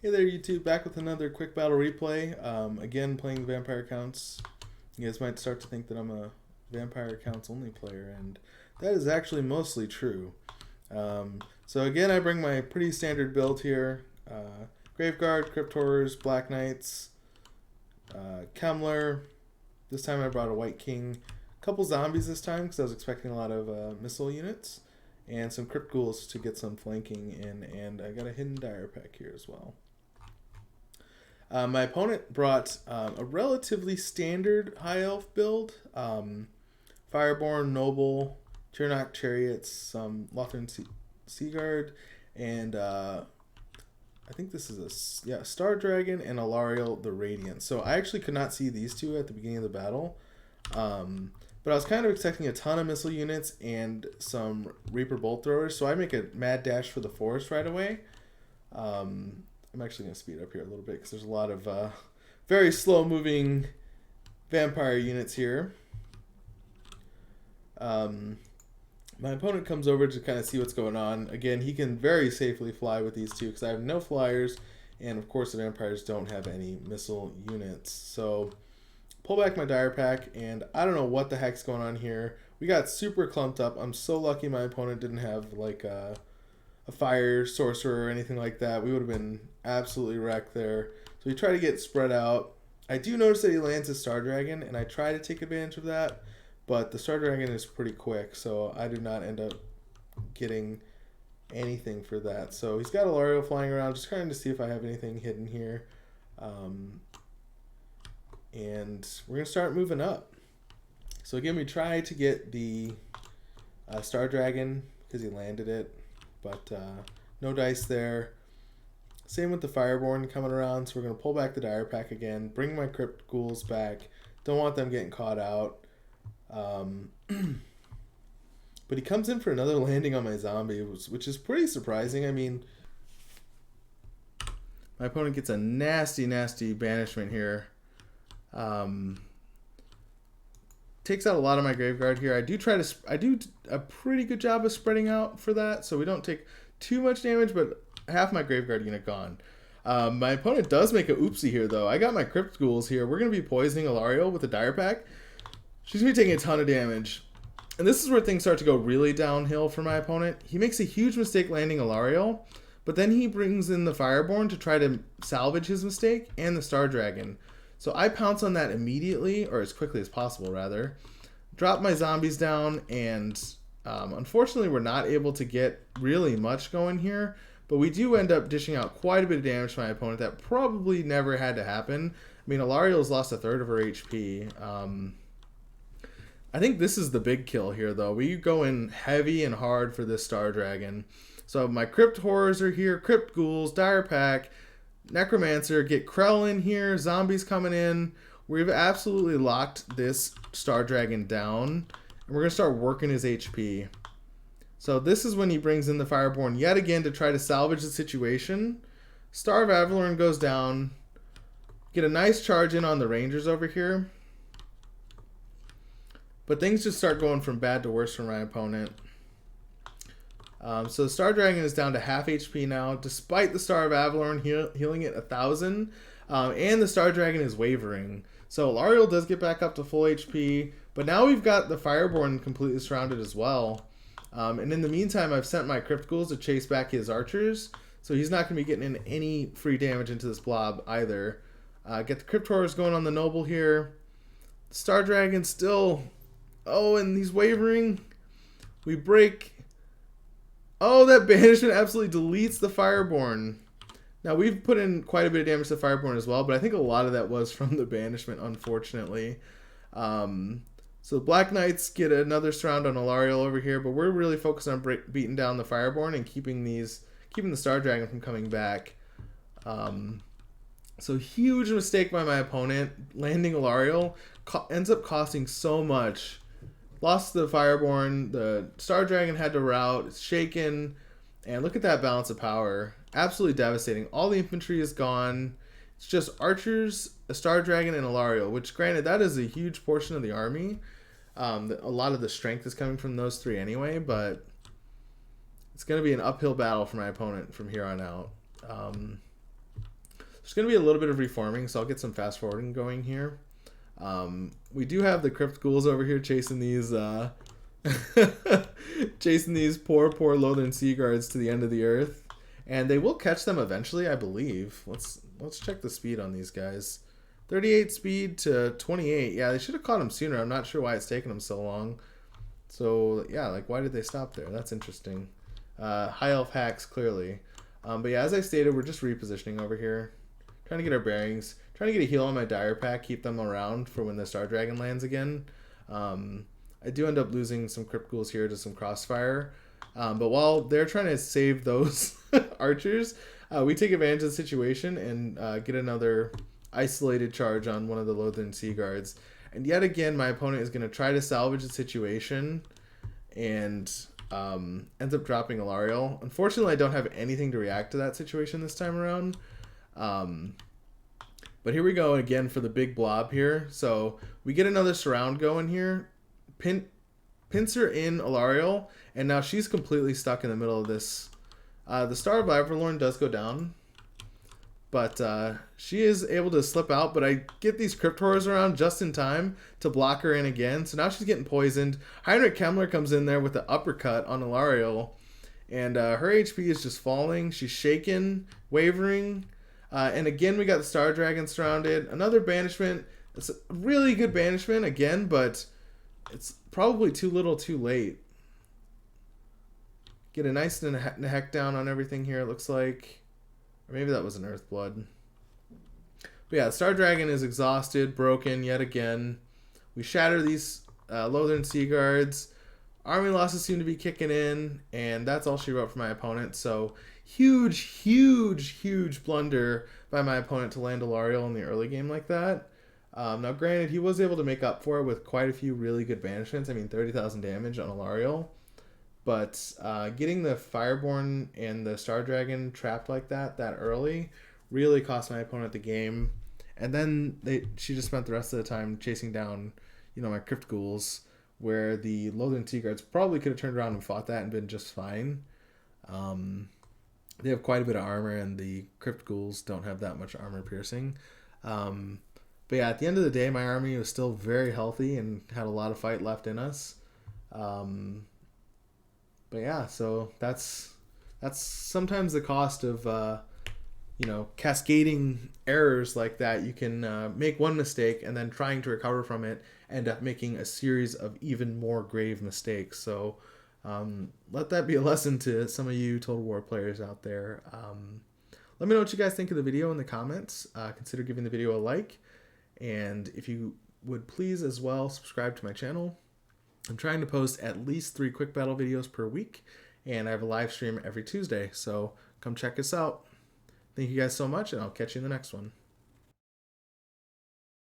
Hey there, YouTube. Back with another quick battle replay. Again, playing vampire accounts. You guys might start to think that I'm a vampire accounts only player, and that is actually mostly true. So again, I bring my pretty standard build here. Graveguard, Crypt Horrors, Black Knights, Kemler. This time I brought a White King. A couple zombies this time because I was expecting a lot of missile units. And some Crypt Ghouls to get some flanking in, and I got a hidden dire pack here as well. My opponent brought a relatively standard high elf build. Fireborn, Noble, Tyrnok Chariots, some Lothran Seaguard, and I think this is a Star Dragon and Alarielle the Radiant. So I actually could not see these two at the beginning of the battle. But I was kind of expecting a ton of missile units and some Reaper Bolt Throwers, so I make a mad dash for the forest right away. I'm actually going to speed up here a little bit because there's a lot of very slow-moving vampire units here. My opponent comes over to kind of see what's going on. Again, he can very safely fly with these two because I have no flyers, and of course the vampires don't have any missile units. So pull back my dire pack, and I don't know what the heck's going on here. We got super clumped up. I'm so lucky my opponent didn't have like a fire sorcerer or anything like that. We would have been absolutely wrecked there. So we try to get spread out. I do notice that he lands a Star Dragon, and I try to take advantage of that, but the Star Dragon is pretty quick, so I do not end up getting anything for that. So he's got Alarielle flying around, just trying to see if I have anything hidden here. And we're going to start moving up. So again, we try to get the Star Dragon because he landed it, but no dice there. Same with the Fireborn coming around, so we're going to pull back the dire pack again, bring my Crypt Ghouls back. Don't want them getting caught out. But he comes in for another landing on my zombie, which is pretty surprising. I mean, my opponent gets a nasty, nasty banishment here. Takes out a lot of my Graveguard here. I do a pretty good job of spreading out for that, so we don't take too much damage, but half my Graveguard unit gone. My opponent does make a oopsie here, though. I got my Crypt Ghouls here. We're going to be poisoning Alarielle with a dire pack. She's going to be taking a ton of damage. And this is where things start to go really downhill for my opponent. He makes a huge mistake landing Alarielle, but then he brings in the Fireborn to try to salvage his mistake and the Star Dragon. So I pounce on that immediately, or as quickly as possible, rather. Drop my zombies down, and unfortunately we're not able to get really much going here, but we do end up dishing out quite a bit of damage to my opponent. That probably never had to happen. I mean, Alarielle's lost a third of her HP. I think this is the big kill here, though. We go in heavy and hard for this Star Dragon. So my Crypt Horrors are here, Crypt Ghouls, dire pack, Necromancer, get Krell in here, zombies coming in. We've absolutely locked this Star Dragon down, and we're going to start working his HP. So this is when he brings in the Fireborn yet again to try to salvage the situation. Star of Avalorn goes down. Get a nice charge in on the Rangers over here. But things just start going from bad to worse for my opponent. So the Star Dragon is down to half HP now, despite the Star of Avalorn healing it 1,000. And the Star Dragon is wavering. So Alarielle does get back up to full HP, but now we've got the Fireborn completely surrounded as well. And in the meantime, I've sent my Crypt Ghouls to chase back his archers, so he's not going to be getting in any free damage into this blob either. Get the Crypt Horrors going on the Noble here. Star Dragon still... Oh, and he's wavering. We break... Oh, that banishment absolutely deletes the Fireborn. Now, we've put in quite a bit of damage to the Fireborn as well, but I think a lot of that was from the banishment, unfortunately. So the Black Knights get another surround on Alarielle over here, but we're really focused on beating down the Fireborn and keeping the Star Dragon from coming back. So huge mistake by my opponent. Landing Alarielle ends up costing so much. Lost the Fireborn, the Star Dragon had to rout, it's shaken, and look at that balance of power. Absolutely devastating. All the infantry is gone. It's just archers, a Star Dragon, and Alarielle, which granted, that is a huge portion of the army. A lot of the strength is coming from those three anyway, but it's going to be an uphill battle for my opponent from here on out. There's going to be a little bit of reforming, so I'll get some fast forwarding going here. We do have the Crypt Ghouls over here chasing these chasing these poor Lothern Sea Guards to the end of the earth, and they will catch them eventually, I believe. Let's check the speed on these guys. 38 speed to 28. Yeah, they should have caught him sooner. I'm not sure why it's taken them so long. So yeah, like, why did they stop there? That's interesting. High elf hacks, clearly. But yeah, as I stated, we're just repositioning over here, trying to get our bearings, trying to get a heal on my dire pack, keep them around for when the Star Dragon lands again. I do end up losing some Crypt Ghouls here to some Crossfire. But while they're trying to save those archers, we take advantage of the situation and get another isolated charge on one of the Lothern Sea Guards. And yet again, my opponent is going to try to salvage the situation and ends up dropping Alarielle. Unfortunately, I don't have anything to react to that situation this time around. But here we go again for the big blob here. So we get another surround going here. Pincer in Alarielle, and now she's completely stuck in the middle of this. The Star of Avalorn does go down, but she is able to slip out. But I get these Crypt Horrors around just in time to block her in again. So now she's getting poisoned. Heinrich Kemmler comes in there with the uppercut on Alarielle, and her HP is just falling. She's shaken, wavering. And again, we got the Star Dragon surrounded. Another banishment. It's a really good banishment again, but it's probably too little too late. Get a nice heck down on everything here, it looks like. Or maybe that was an Earthblood. But yeah, the Star Dragon is exhausted, broken yet again. We shatter these Lothern Sea Guards. Army losses seem to be kicking in, and that's all she wrote for my opponent. So huge blunder by my opponent to land Alarielle in the early game like that. Now, granted, he was able to make up for it with quite a few really good banishments. I mean, 30,000 damage on Alarielle. But getting the Fireborn and the Star Dragon trapped like that early really cost my opponent the game. And then she just spent the rest of the time chasing down, my Crypt Ghouls, where the Lothern Sea Guards probably could have turned around and fought that and been just fine. They have quite a bit of armor, and the Crypt Ghouls don't have that much armor piercing. But yeah, at the end of the day, my army was still very healthy and had a lot of fight left in us. But yeah, so that's sometimes the cost of cascading errors like that. You can make one mistake and then trying to recover from it end up making a series of even more grave mistakes. So let that be a lesson to some of you Total War players out there. Let me know what you guys think of the video in the comments. Consider giving the video a like. And if you would please as well subscribe to my channel. I'm trying to post at least 3 quick battle videos per week, and I have a live stream every Tuesday, so come check us out. Thank you guys so much, and I'll catch you in the next one.